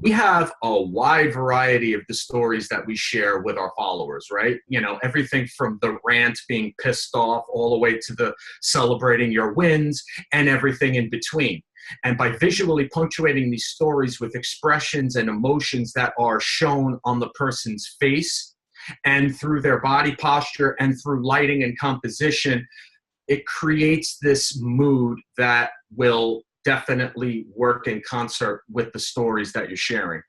we have a wide variety of the stories that we share with our followers, right? Everything from the rant being pissed off all the way to the celebrating your wins and everything in between. And by visually punctuating these stories with expressions and emotions that are shown on the person's face and through their body posture and through lighting and composition, it creates this mood that will definitely work in concert with the stories that you're sharing.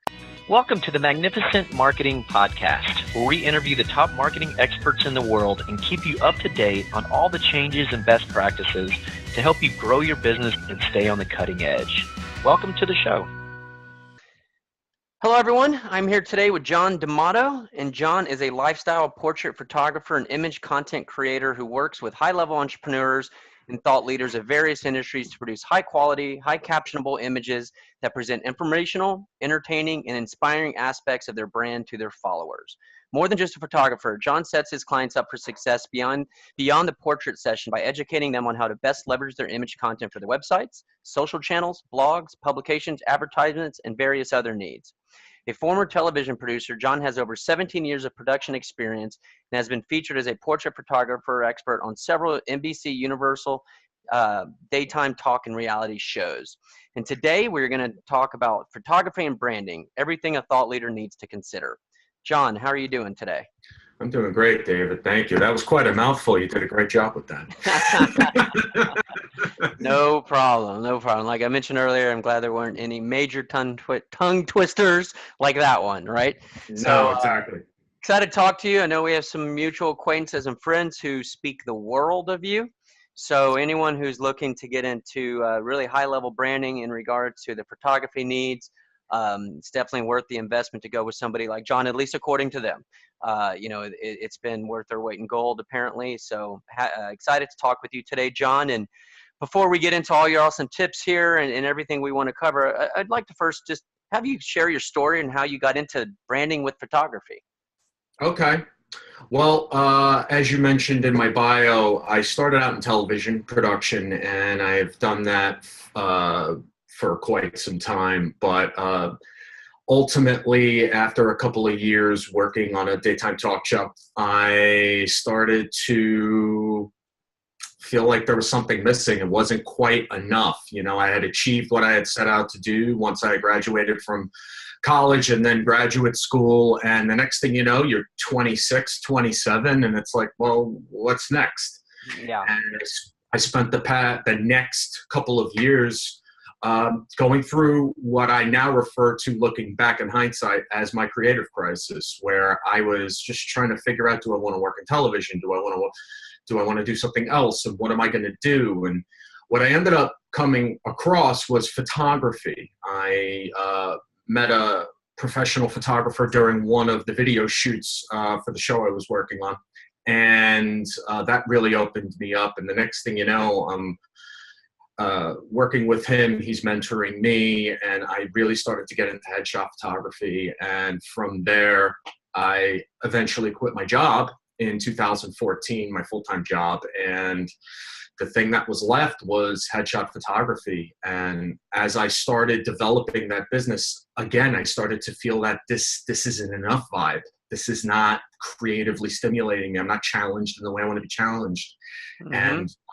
Welcome to the Magnificent Marketing Podcast, where we interview the top marketing experts in the world and keep you up to date on all the changes and best practices to help you grow your business and stay on the cutting edge. Welcome to the show. Hello, everyone. I'm here today with John DeMato, and John is a lifestyle portrait photographer and image content creator who works with high-level entrepreneurs and thought leaders of various industries to produce high-quality, high-captionable images that present informational, entertaining, and inspiring aspects of their brand to their followers. More than just a photographer, John sets his clients up for success beyond the portrait session by educating them on how to best leverage their image content for their websites, social channels, blogs, publications, advertisements, and various other needs. A former television producer, John has over 17 years of production experience and has been featured as a portrait photographer expert on several NBC Universal daytime talk and reality shows. And today we're going to talk about photography and branding, everything a thought leader needs to consider. John, how are you doing today? I'm doing great, David. Thank you. That was quite a mouthful. You did a great job with that. No problem. No problem. Like I mentioned earlier, I'm glad there weren't any major tongue twisters like that one, right? No, exactly. Excited to talk to you. I know we have some mutual acquaintances and friends who speak the world of you. So anyone who's looking to get into really high-level branding in regards to the photography needs, it's definitely worth the investment to go with somebody like John, at least according to them. It's been worth their weight in gold, apparently. So excited to talk with you today, John. And before we get into all your awesome tips here and everything we want to cover, I'd like to first just have you share your story and how you got into branding with photography. Okay. Well, as you mentioned in my bio, I started out in television production, and I've done that for quite some time. But ultimately, after a couple of years working on a daytime talk show, I started to feel like there was something missing. It wasn't quite enough. I had achieved what I had set out to do once I graduated from college and then graduate school. And the next thing you know, you're 26, 27, and it's like, well, what's next? Yeah. And I spent the next couple of years going through what I now refer to, looking back in hindsight, as my creative crisis, where I was just trying to figure out, do I want to work in television? Do I want to do something else? And what am I going to do? And what I ended up coming across was photography. I met a professional photographer during one of the video shoots for the show I was working on. And that really opened me up. And the next thing you know, I'm working with him. He's mentoring me. And I really started to get into headshot photography. And from there, I eventually quit my job in 2014, my full-time job. And the thing that was left was headshot photography. And as I started developing that business, again, I started to feel that this isn't enough vibe. This is not creatively stimulating me. I'm not challenged in the way I want to be challenged. Mm-hmm.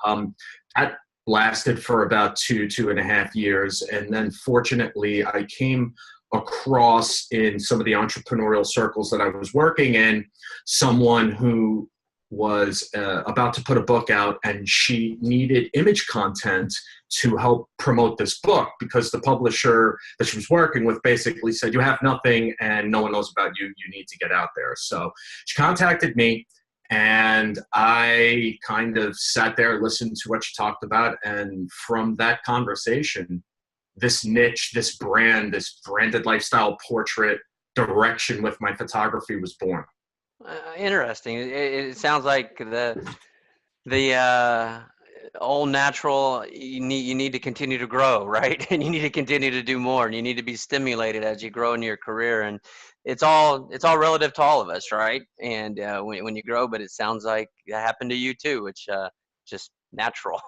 And that lasted for about 2.5 years. And then fortunately, I came across, in some of the entrepreneurial circles that I was working in, someone who was about to put a book out, and she needed image content to help promote this book because the publisher that she was working with basically said, you have nothing and no one knows about you. You need to get out there. So she contacted me, and I kind of sat there, listened to what she talked about. And from that conversation, this niche, this brand, this branded lifestyle portrait direction with my photography was born. Interesting. It sounds like the all natural. You need to continue to grow, right? And you need to continue to do more, and you need to be stimulated as you grow in your career. And it's all relative to all of us, right? And when you grow, but it sounds like that happened to you too, which just natural.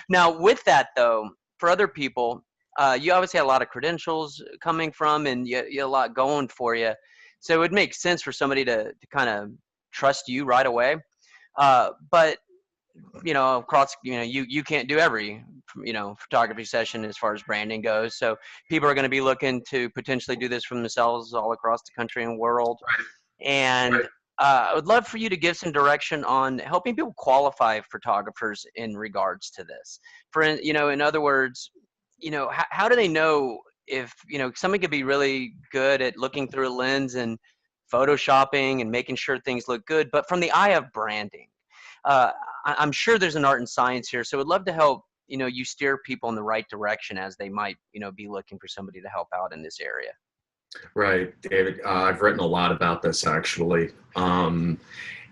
Now, with that though, for other people, you obviously had a lot of credentials coming from, and you had a lot going for you. So it would make sense for somebody to kind of trust you right away. But across, you can't do every, photography session as far as branding goes. So people are going to be looking to potentially do this for themselves all across the country and world. And Right. I would love for you to give some direction on helping people qualify photographers in regards to this. In other words, how do they know if, somebody could be really good at looking through a lens and photoshopping and making sure things look good, but from the eye of branding, I'm sure there's an art and science here. So I'd love to help, you steer people in the right direction as they might, be looking for somebody to help out in this area. Right, David. I've written a lot about this actually.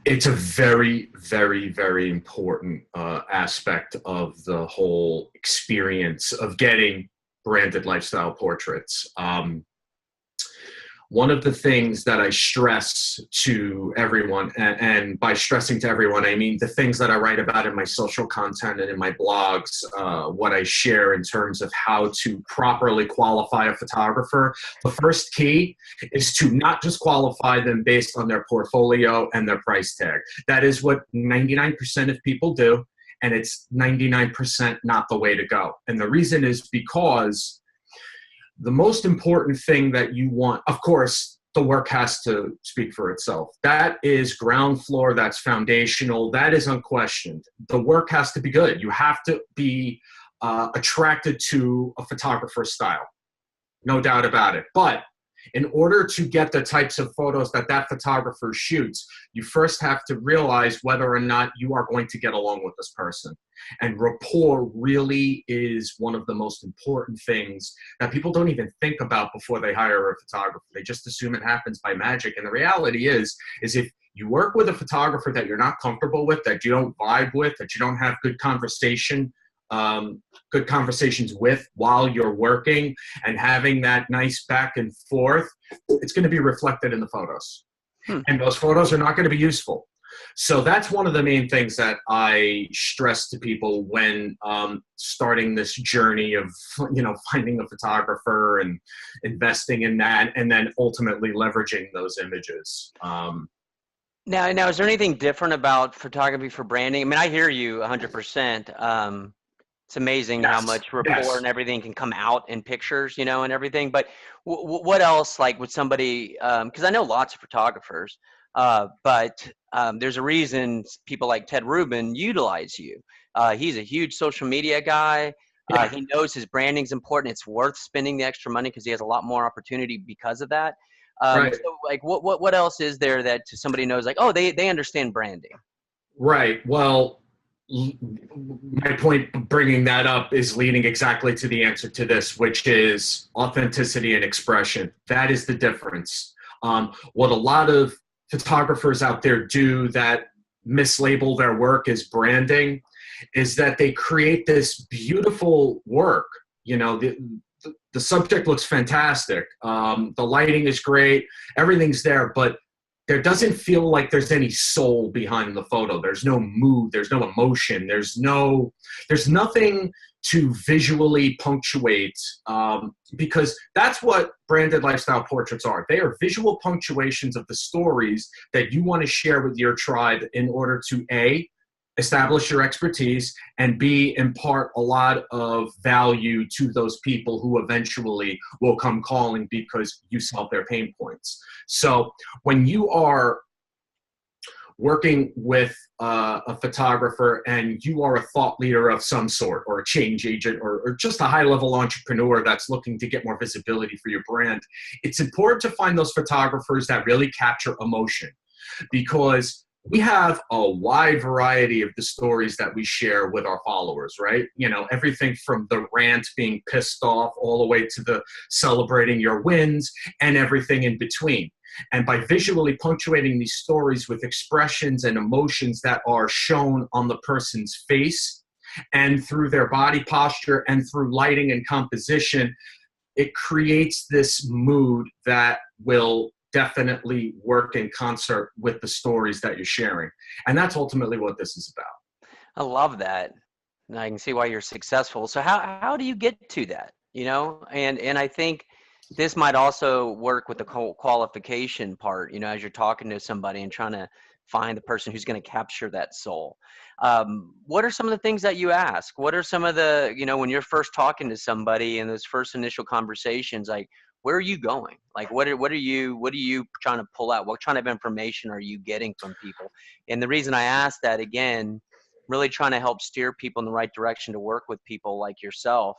It's a very, very, very important aspect of the whole experience of getting branded lifestyle portraits. One of the things that I stress to everyone, and by stressing to everyone, I mean the things that I write about in my social content and in my blogs, what I share in terms of how to properly qualify a photographer. The first key is to not just qualify them based on their portfolio and their price tag. That is what 99% of people do, and it's 99% not the way to go. And the reason is because the most important thing that you want, of course, the work has to speak for itself. That is ground floor, that's foundational, that is unquestioned. The work has to be good. You have to be attracted to a photographer's style, no doubt about it. But in order to get the types of photos that that photographer shoots, you first have to realize whether or not you are going to get along with this person. And rapport really is one of the most important things that people don't even think about before they hire a photographer. They just assume it happens by magic. And the reality is if you work with a photographer that you're not comfortable with, that you don't vibe with, that you don't have good conversations with while you're working and having that nice back and forth, it's going to be reflected in the photos. And those photos are not going to be useful. So that's one of the main things that I stress to people when starting this journey of, finding a photographer and investing in that, and then ultimately leveraging those images. Now, is there anything different about photography for branding? I mean, I hear you 100%. It's amazing how much rapport and everything can come out in pictures, and everything. But what else, like, would somebody, because I know lots of photographers, but there's a reason people like Ted Rubin utilize you. He's a huge social media guy. He knows his branding's important. It's worth spending the extra money because he has a lot more opportunity because of that. Right. So, like, what else is there that somebody knows, like, oh, they understand branding? Right. Well, my point bringing that up is leading exactly to the answer to this, which is authenticity and expression. That is the difference. What a lot of photographers out there do that mislabel their work as branding is that they create this beautiful work. The subject looks fantastic. The lighting is great. Everything's there, but there doesn't feel like there's any soul behind the photo. There's no mood. There's no emotion. There's nothing to visually punctuate, because that's what branded lifestyle portraits are. They are visual punctuations of the stories that you want to share with your tribe in order to A, establish your expertise, and B, impart a lot of value to those people who eventually will come calling because you solve their pain points. So when you are working with a photographer and you are a thought leader of some sort, or a change agent, or just a high-level entrepreneur that's looking to get more visibility for your brand, it's important to find those photographers that really capture emotion, because we have a wide variety of the stories that we share with our followers, right? Everything from the rant, being pissed off, all the way to the celebrating your wins, and everything in between. And by visually punctuating these stories with expressions and emotions that are shown on the person's face and through their body posture and through lighting and composition, it creates this mood that will definitely work in concert with the stories that you're sharing. And that's ultimately what this is about. I love that. And I can see why you're successful. So how do you get to that? and I think this might also work with the qualification part, as you're talking to somebody and trying to find the person who's going to capture that soul. What are some of the things that you ask? What are some of the, when you're first talking to somebody in those first initial conversations, like, where are you going? Like, what are you trying to pull out? What kind of information are you getting from people? And the reason I ask that, again, really trying to help steer people in the right direction to work with people like yourself.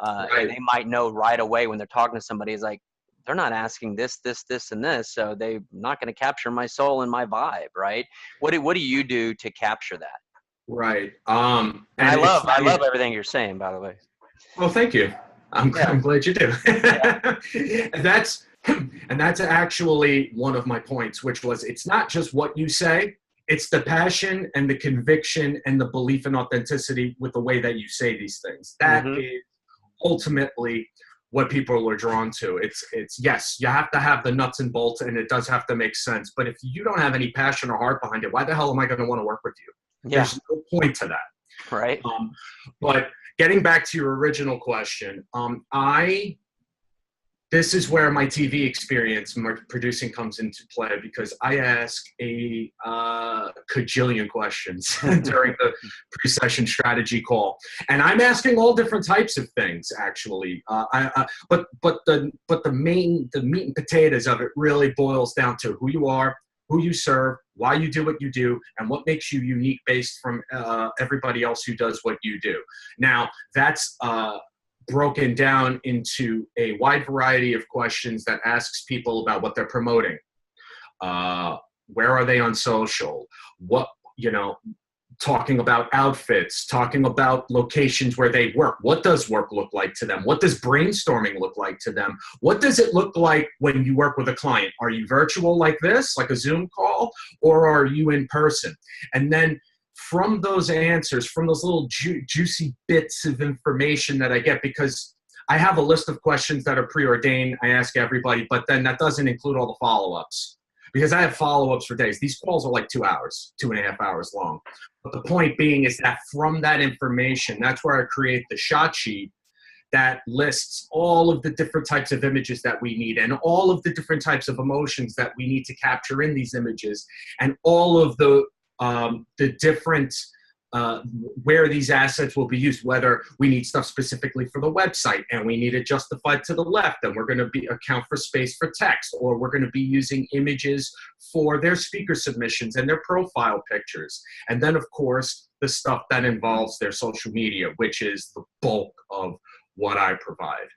And Right. they might know right away when they're talking to somebody, is like, they're not asking this, and this, so they're not going to capture my soul and my vibe, right? What do you do to capture that? Right. And And it's I funny. love everything you're saying, by the way. Well, thank you. Yeah, I'm glad you do. yeah. and that's and that's actually one of my points, which was it's not just what you say, it's the passion and the conviction and the belief and authenticity with the way that you say these things. That Mm-hmm. is ultimately what people are drawn to. It's yes, you have to have the nuts and bolts and it does have to make sense. But if you don't have any passion or heart behind it, why the hell am I going to want to work with you? Yeah, There's no point to that. right. Um, but getting back to your original question, this is where my TV experience, my producing comes into play because I ask a cajillion questions during the pre-session strategy call, and I'm asking all different types of things. Actually, but the meat and potatoes of it really boils down to who you are, who you serve, why you do what you do, and what makes you unique based from everybody else who does what you do. Now, that's broken down into a wide variety of questions that asks people about what they're promoting. Where are they on social? What, talking about outfits, talking about locations where they work. What does work look like to them? What does brainstorming look like to them? What does it look like when you work with a client? Are you virtual like this, like a Zoom call, or are you in person? And then from those answers, from those little juicy bits of information that I get, because I have a list of questions that are preordained, I ask everybody, but then that doesn't include all the follow-ups because I have follow-ups for days. These calls are like 2 hours, 2.5 hours long. But the point being is that from that information, that's where I create the shot sheet that lists all of the different types of images that we need and all of the different types of emotions that we need to capture in these images and all of the different where these assets will be used, whether we need stuff specifically for the website and we need it justified to the left and we're going to account for space for text, or we're going to be using images for their speaker submissions and their profile pictures. And then, of course, the stuff that involves their social media, which is the bulk of what I provide.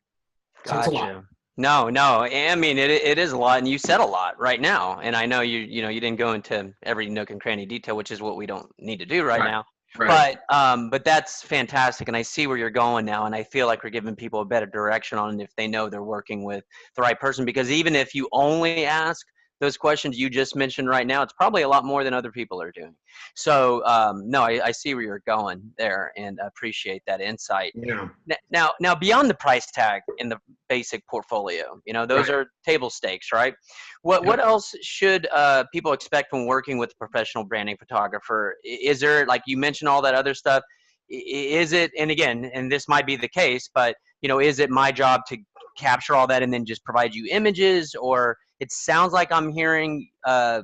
So it's a lot. Gotcha. No, I mean, it is a lot, and you said a lot right now. And I know you didn't go into every nook and cranny detail, which is what we don't need to do right Right. now. Right. But that's fantastic, and I see where you're going now, and I feel like we're giving people a better direction on if they know they're working with the right person. Because even if you only ask those questions you just mentioned right now, it's probably a lot more than other people are doing. So no, I see where you're going there, and appreciate that insight. Yeah. Now, beyond the price tag in the basic portfolio, those Right. are table stakes, right? What Yep. else should people expect when working with a professional branding photographer? Is there, like you mentioned, all that other stuff? Is it, and again, and this might be the case, but is it my job to capture all that and then just provide you images? Or it sounds like I'm hearing they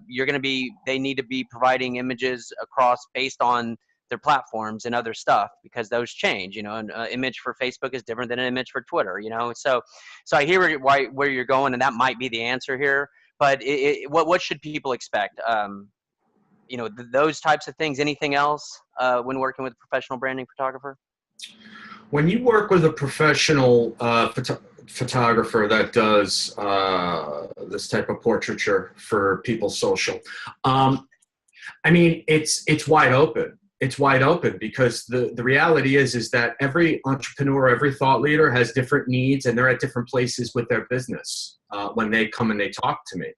need to be providing images across based on their platforms and other stuff, because those change. An image for Facebook is different than an image for Twitter. So I hear where you're going, and that might be the answer here. But what should people expect? Those types of things. Anything else when working with a professional branding photographer? When you work with a professional photographer that does this type of portraiture for people's social, I mean, it's wide open. It's wide open because the reality is that every entrepreneur, every thought leader has different needs, and they're at different places with their business when they come and they talk to me.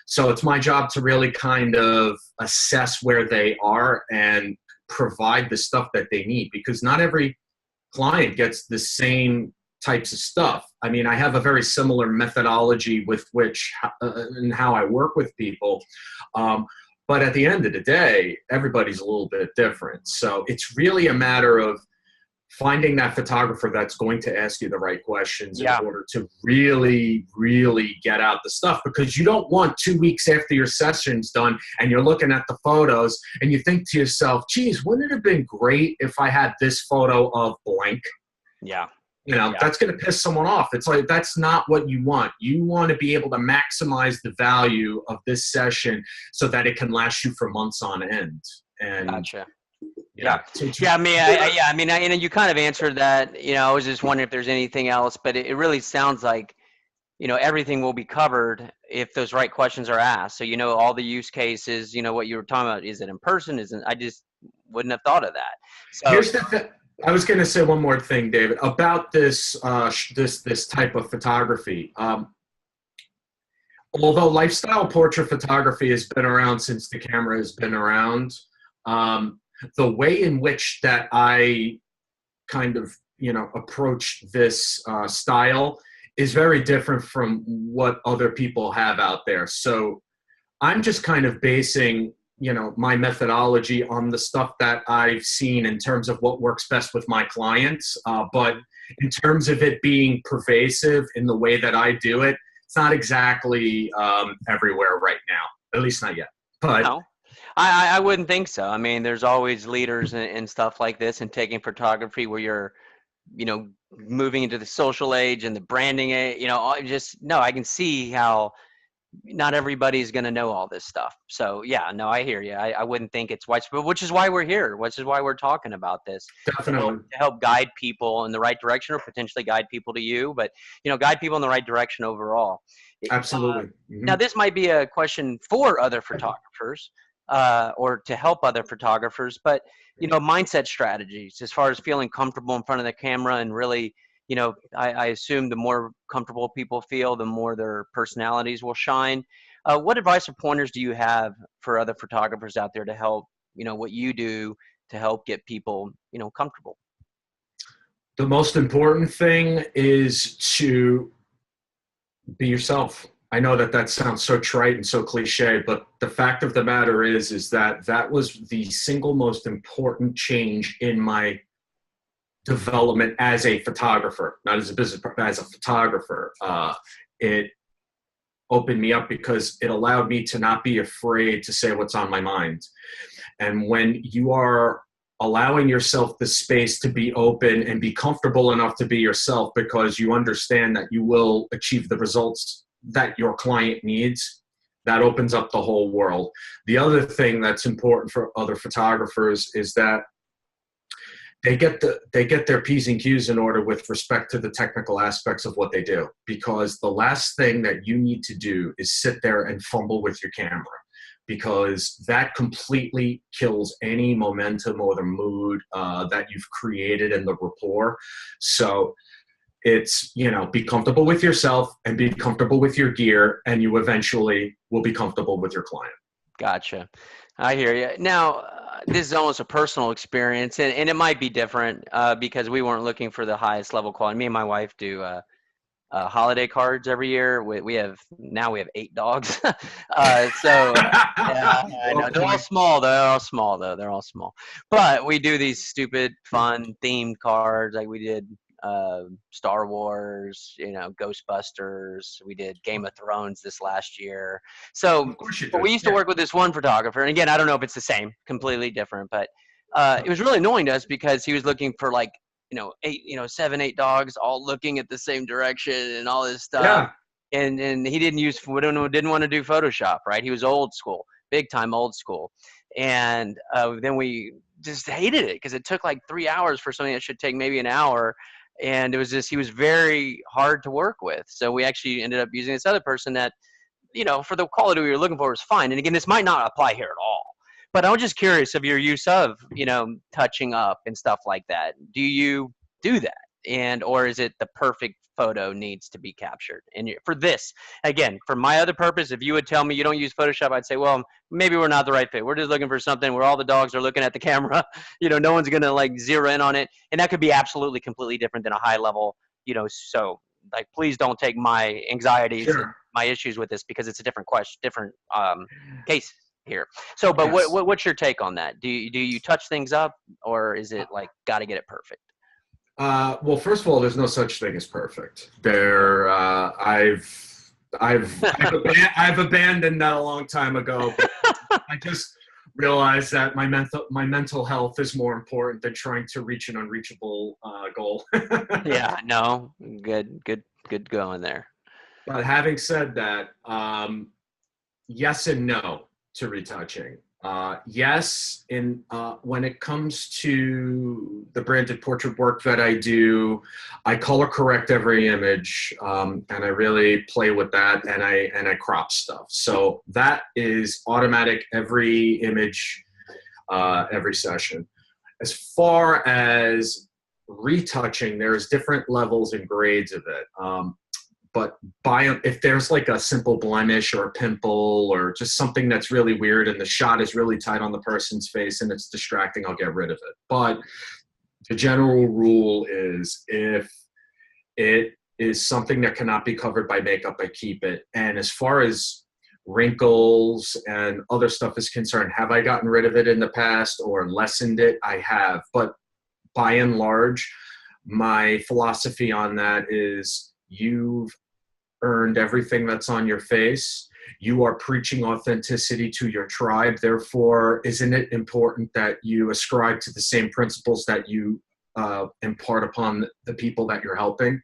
So it's my job to really kind of assess where they are and provide the stuff that they need, because not every client gets the same types of stuff. I mean, I have a very similar methodology with which and how I work with people. But at the end of the day, everybody's a little bit different. So it's really a matter of finding that photographer that's going to ask you the right questions in Yeah. order to really, really get out the stuff, because you don't want 2 weeks after your session's done and you're looking at the photos and you think to yourself, geez, wouldn't it have been great if I had this photo of blank? Yeah. That's going to piss someone off. It's like, that's not what you want. You want to be able to maximize the value of this session so that it can last you for months on end. And Gotcha. yeah. Yeah. I mean, and you kind of answered that. I was just wondering if there's anything else, but it really sounds like, everything will be covered if those right questions are asked. So, all the use cases, what you were talking about, is it in person? I just wouldn't have thought of that. So here's the thing. I was going to say one more thing, David, about this this type of photography. Although lifestyle portrait photography has been around since the camera has been around, the way in which that I kind of approach this style is very different from what other people have out there. So I'm just kind of basing my methodology on the stuff that I've seen in terms of what works best with my clients. But in terms of it being pervasive in the way that I do it, it's not exactly everywhere right now, at least not yet. But no, I wouldn't think so. I mean, there's always leaders and stuff like this, and taking photography where you're, moving into the social age and the branding age, I can see how not everybody's going to know all this stuff. So yeah, no, I hear you. I wouldn't think it's widespread, which is why we're here, which is why we're talking about this, definitely. to help guide people in the right direction, or potentially guide people to you, but guide people in the right direction overall. Absolutely. Now this might be a question for other photographers, or to help other photographers, but mindset strategies as far as feeling comfortable in front of the camera, and really, I assume the more comfortable people feel, the more their personalities will shine. What advice or pointers do you have for other photographers out there to help, what you do to help get people, comfortable? The most important thing is to be yourself. I know that sounds so trite and so cliche, but the fact of the matter is that was the single most important change in my development as a photographer, not as a business, but as a photographer. It opened me up because it allowed me to not be afraid to say what's on my mind. And when you are allowing yourself the space to be open and be comfortable enough to be yourself, because you understand that you will achieve the results that your client needs, that opens up the whole world. The other thing that's important for other photographers is that they get their P's and Q's in order with respect to the technical aspects of what they do, because the last thing that you need to do is sit there and fumble with your camera, because that completely kills any momentum or the mood that you've created and the rapport. So it's, be comfortable with yourself and be comfortable with your gear, and you eventually will be comfortable with your client. Gotcha. I hear you. Now, this is almost a personal experience, and it might be different because we weren't looking for the highest level quality. Me and my wife do holiday cards every year. We have 8 dogs. So yeah, I know. They're all small though. They're all small. But we do these stupid, fun, themed cards. Like we did Star Wars, Ghostbusters. We did Game of Thrones this last year. So Of course you but do. we used to work with this one photographer, and again, I don't know if it's the same, completely different, but it was really annoying to us because he was looking for like 7, 8 dogs all looking at the same direction and all this stuff. Yeah. And he didn't want to do Photoshop, right? He was old school, big time old school. And then we just hated it because it took like 3 hours for something that should take maybe an hour. And it was just, he was very hard to work with. So we actually ended up using this other person that, for the quality we were looking for was fine. And again, this might not apply here at all. But I was just curious of your use of, touching up and stuff like that. Do you do that? Or is it the perfect photo needs to be captured? And for this, again, for my other purpose, if you would tell me you don't use Photoshop, I'd say, well, maybe we're not the right fit. We're just looking for something where all the dogs are looking at the camera. No one's going to like zero in on it. And that could be absolutely completely different than a high level, so like, please don't take my anxieties and my issues with this because it's a different question, different case here. So, but Yes. what's your take on that? Do you touch things up, or is it like got to get it perfect? Well, first of all, there's no such thing as perfect. I've abandoned that a long time ago. I just realized that my mental health is more important than trying to reach an unreachable goal. Yeah, no, good going there. But having said that, yes and no to retouching. Yes, in when it comes to the branded portrait work that I do, I color correct every image, and I really play with that, and I crop stuff. So that is automatic every image, every session. As far as retouching, there's different levels and grades of it. But if there's like a simple blemish or a pimple or just something that's really weird and the shot is really tight on the person's face and it's distracting, I'll get rid of it. But the general rule is if it is something that cannot be covered by makeup, I keep it. And as far as wrinkles and other stuff is concerned, have I gotten rid of it in the past or lessened it? I have. But by and large, my philosophy on that is you've earned everything that's on your face. You are preaching authenticity to your tribe. Therefore, isn't it important that you ascribe to the same principles that you impart upon the people that you're helping?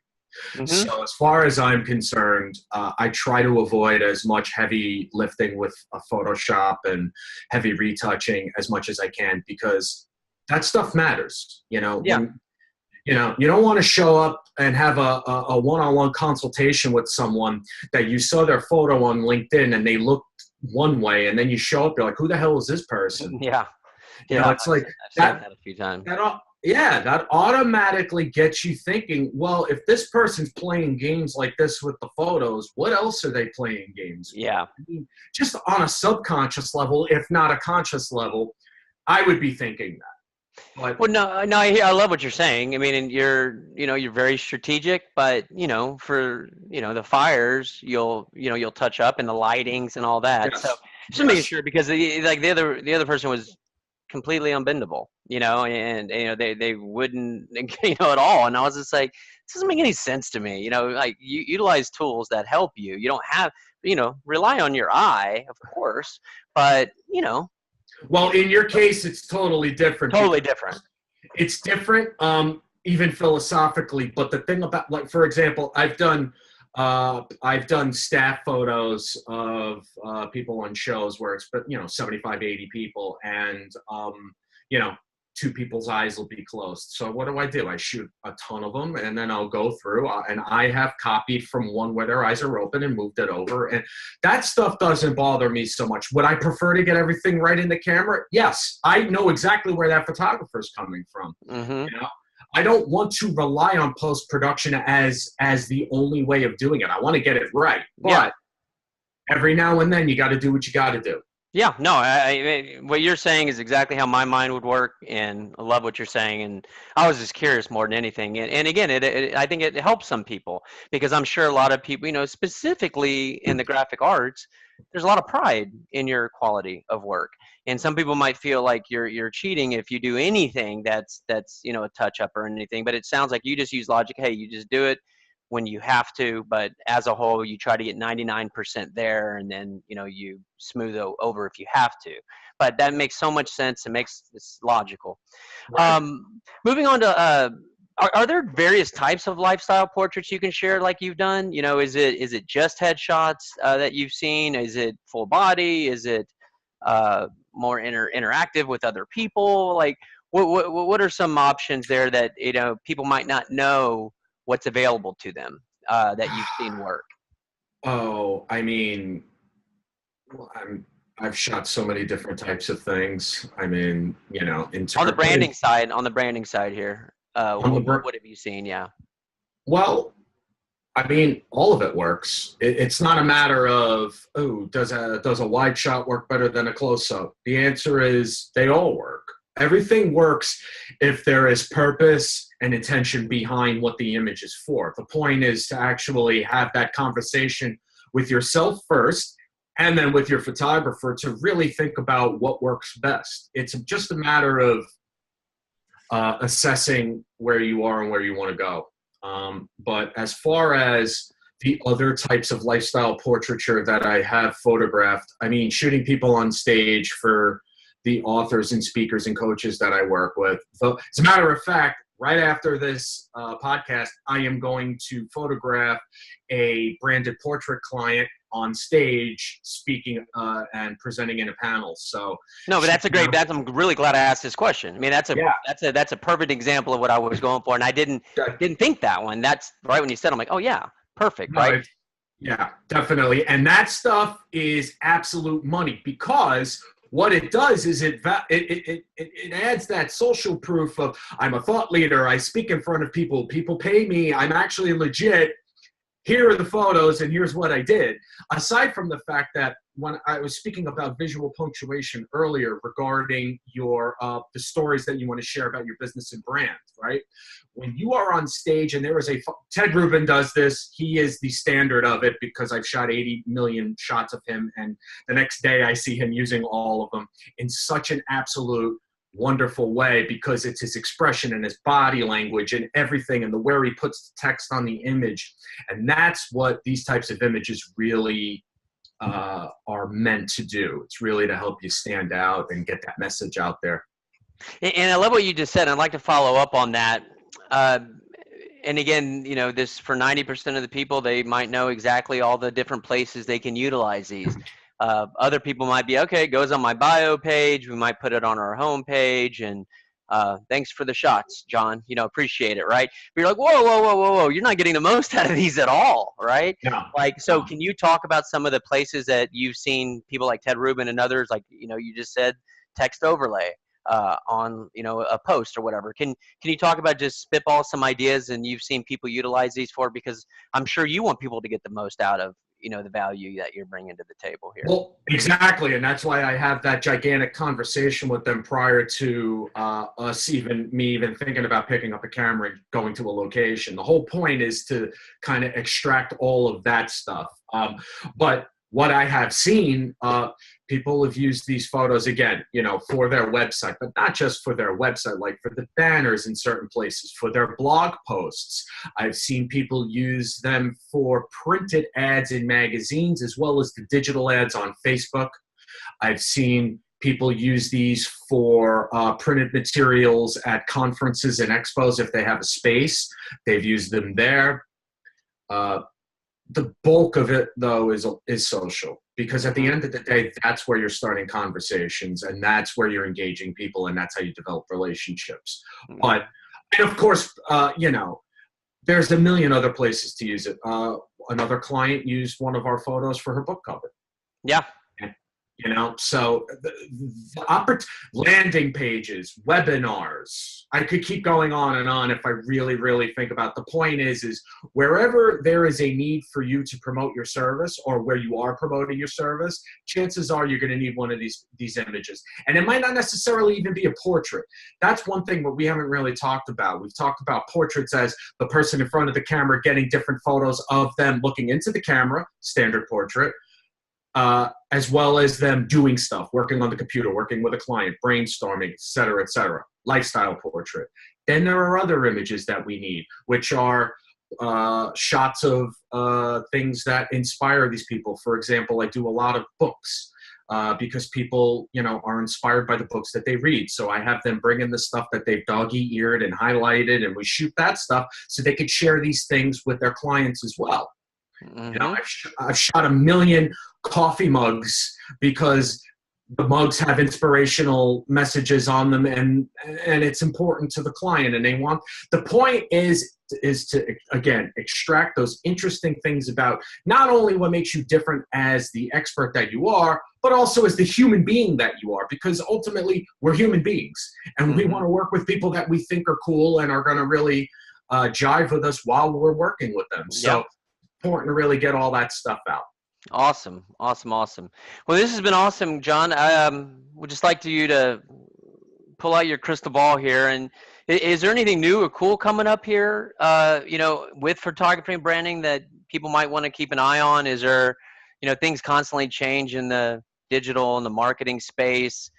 Hmm. So as far as I'm concerned, I try to avoid as much heavy lifting with Photoshop and heavy retouching as much as I can, because that stuff matters. Yeah, You don't want to show up and have a one-on-one consultation with someone that you saw their photo on LinkedIn and they looked one way, and then you show up, you're like, who the hell is this person? yeah, yeah. It's like I've seen that. that a few times. Yeah, that automatically gets you thinking, well, if this person's playing games like this with the photos, what else are they playing games with? Yeah. I mean, just on a subconscious level, if not a conscious level, I would be thinking that. But Well, no, I love what you're saying. I mean, and you're very strategic, but for the fires, you'll touch up and the lightings and all that. So yes, just making yes. sure because like the other person was completely unbendable, and they wouldn't, at all. And I was just like, this doesn't make any sense to me. Like you utilize tools that help you. You don't have, rely on your eye, of course, but Well, in your case, it's totally different totally because different. it's different, even philosophically. But the thing about, like, for example, I've done staff photos of people on shows where it's 75, 80 people, and you know two people's eyes will be closed. So what do? I shoot a ton of them, and then I'll go through, and I have copied from one where their eyes are open and moved it over, and that stuff doesn't bother me so much. Would I prefer to get everything right in the camera? Yes, I know exactly where that photographer's coming from. Hmm. You know, I don't want to rely on post production as the only way of doing it. I want to get it right, Yeah. but every now and then you got to do what you got to do. Yeah, no, what you're saying is exactly how my mind would work, and I love what you're saying. And I was just curious more than anything. And again, I think it helps some people because I'm sure a lot of people, specifically in the graphic arts, there's a lot of pride in your quality of work, and some people might feel like you're cheating if you do anything that's a touch up or anything. But it sounds like you just use logic. Hey, you just do it when you have to, but as a whole, you try to get 99% there, and then you smooth over if you have to. But that makes so much sense. It's logical. Right. Moving on to are there various types of lifestyle portraits you can share like you've done? Is it just headshots that you've seen? Is it full body? Is it more interactive with other people? Like what are some options there that people might not know what's available to them that you've seen work? Oh, I mean, well, I've shot so many different types of things. I mean, On the interpreted branding side, here, on the what have you seen? Yeah. well, I mean, all of it works. It's not a matter of, oh, does a wide shot work better than a close up? The answer is they all work. Everything works if there is purpose and intention behind what the image is for. The point is to actually have that conversation with yourself first, and then with your photographer to really think about what works best. It's just a matter of assessing where you are and where you want to go. But as far as the other types of lifestyle portraiture that I have photographed, I mean, shooting people on stage for the authors and speakers and coaches that I work with. So, as a matter of fact, right after this podcast, I am going to photograph a branded portrait client on stage speaking and presenting in a panel. So no, but I'm really glad I asked this question. I mean, that's a perfect example of what I was going for. And I didn't think that one. That's right when you said, I'm like, oh yeah, perfect. No, right. Yeah, definitely. And that stuff is absolute money, because what it does is it adds that social proof of, I'm a thought leader, I speak in front of people, people pay me, I'm actually legit, here are the photos and here's what I did. Aside from the fact that when I was speaking about visual punctuation earlier regarding your the stories that you want to share about your business and brand, right? When you are on stage, and there is Ted Rubin does this, he is the standard of it, because I've shot 80 million shots of him, and the next day I see him using all of them in such an absolute wonderful way, because it's his expression and his body language and everything, and the where he puts the text on the image. And that's what these types of images really are meant to do. It's really to help you stand out and get that message out there. And I love what you just said. I'd like to follow up on that. And again, this, for 90% of the people, they might know exactly all the different places they can utilize these. Other people might be, okay, it goes on my bio page. We might put it on our home page, and thanks for the shots, John. Appreciate it, right? But you're like, whoa, whoa, whoa, whoa, whoa. You're not getting the most out of these at all, right? No. So can you talk about some of the places that you've seen people like Ted Rubin and others, like, you just said text overlay on, a post or whatever. Can you talk about, just spitball some ideas and you've seen people utilize these for, because I'm sure you want people to get the most out of, the value that you're bringing to the table here. Well, exactly. And that's why I have that gigantic conversation with them prior to me even thinking about picking up a camera and going to a location. The whole point is to kind of extract all of that stuff. But what I have seen, people have used these photos, again, for their website, but not just for their website, like for the banners in certain places, for their blog posts. I've seen people use them for printed ads in magazines, as well as the digital ads on Facebook. I've seen people use these for printed materials at conferences and expos if they have a space. They've used them there. The bulk of it, though, is social, because at the end of the day, that's where you're starting conversations, and that's where you're engaging people, and that's how you develop relationships. But, and of course, there's a million other places to use it. Another client used one of our photos for her book cover. Yeah. So the landing pages, webinars, I could keep going on and on if I really, really think about it. The point is wherever there is a need for you to promote your service, or where you are promoting your service, chances are you're going to need one of these images. And it might not necessarily even be a portrait. That's one thing that we haven't really talked about. We've talked about portraits as the person in front of the camera getting different photos of them looking into the camera, standard portrait. As well as them doing stuff, working on the computer, working with a client, brainstorming, et cetera, lifestyle portrait. Then there are other images that we need, which are shots of things that inspire these people. For example, I do a lot of books because people, are inspired by the books that they read. So I have them bring in the stuff that they've dog-eared and highlighted, and we shoot that stuff so they could share these things with their clients as well. Mm-hmm. I've shot 1 million coffee mugs because the mugs have inspirational messages on them, and it's important to the client, and they want. The point is to, again, extract those interesting things about not only what makes you different as the expert that you are, but also as the human being that you are, because ultimately we're human beings, and we want to work with people that we think are cool and are going to really jive with us while we're working with them. So important to really get all that stuff out. Awesome. Well, this has been awesome, John. I would just like you to pull out your crystal ball here. And is there anything new or cool coming up here, with photography and branding that people might want to keep an eye on? Is there, things constantly change in the digital and the marketing space?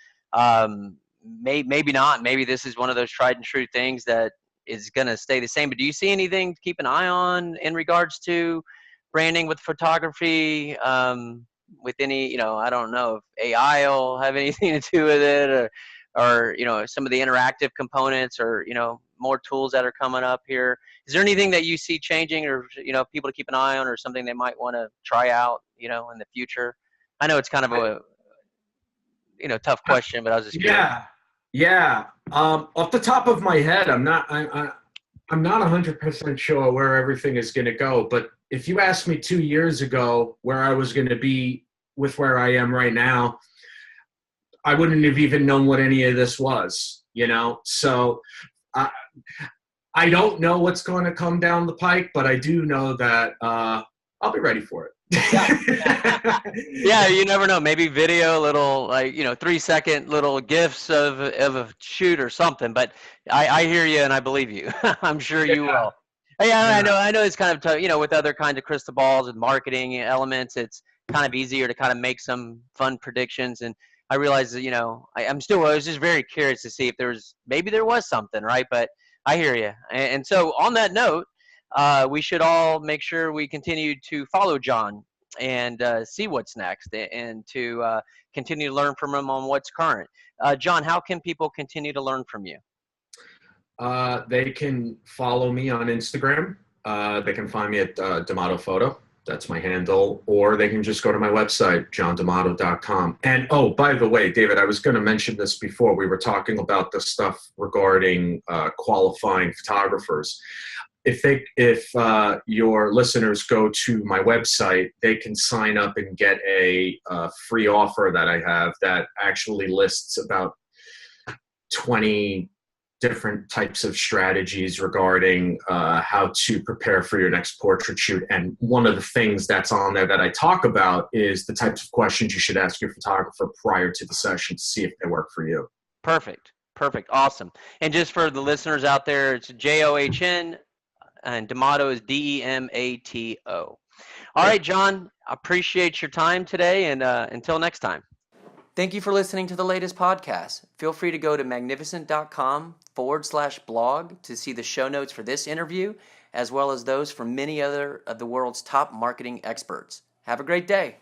maybe not. Maybe this is one of those tried and true things that is going to stay the same. But do you see anything to keep an eye on in regards to branding with photography? With any, I don't know if AI will have anything to do with it, or some of the interactive components, or more tools that are coming up here. Is there anything that you see changing, or people to keep an eye on, or something they might want to try out, in the future? I know it's kind of a tough question, but I was just curious. Yeah. Off the top of my head, I'm not 100% sure where everything is going to go. But if you asked me 2 years ago where I was going to be with where I am right now, I wouldn't have even known what any of this was, So I don't know what's going to come down the pike, but I do know that I'll be ready for it. Yeah, you never know. Maybe video, little 3-second little gifs of a shoot or something. But I hear you and I believe you. I'm sure you will. Yeah, I know it's kind of tough, with other kinds of crystal balls and marketing elements. It's kind of easier to kind of make some fun predictions. And I realize that I was just very curious to see if maybe there was something, right? But I hear you. And so on that note, we should all make sure we continue to follow John and see what's next, and to continue to learn from him on what's current. John, how can people continue to learn from you? They can follow me on Instagram. They can find me at DeMato Photo. That's my handle. Or they can just go to my website, johndemato.com. And oh, by the way, David, I was going to mention this before. We were talking about the stuff regarding qualifying photographers. If your listeners go to my website, they can sign up and get a free offer that I have that actually lists about 20 different types of strategies regarding how to prepare for your next portrait shoot. And one of the things that's on there that I talk about is the types of questions you should ask your photographer prior to the session to see if they work for you. Perfect. Awesome. And just for the listeners out there, it's JOHN, and DeMato is DEMATO. All right, John, appreciate your time today, and until next time. Thank you for listening to the latest podcast. Feel free to go to magnificent.com/blog to see the show notes for this interview, as well as those from many other of the world's top marketing experts. Have a great day.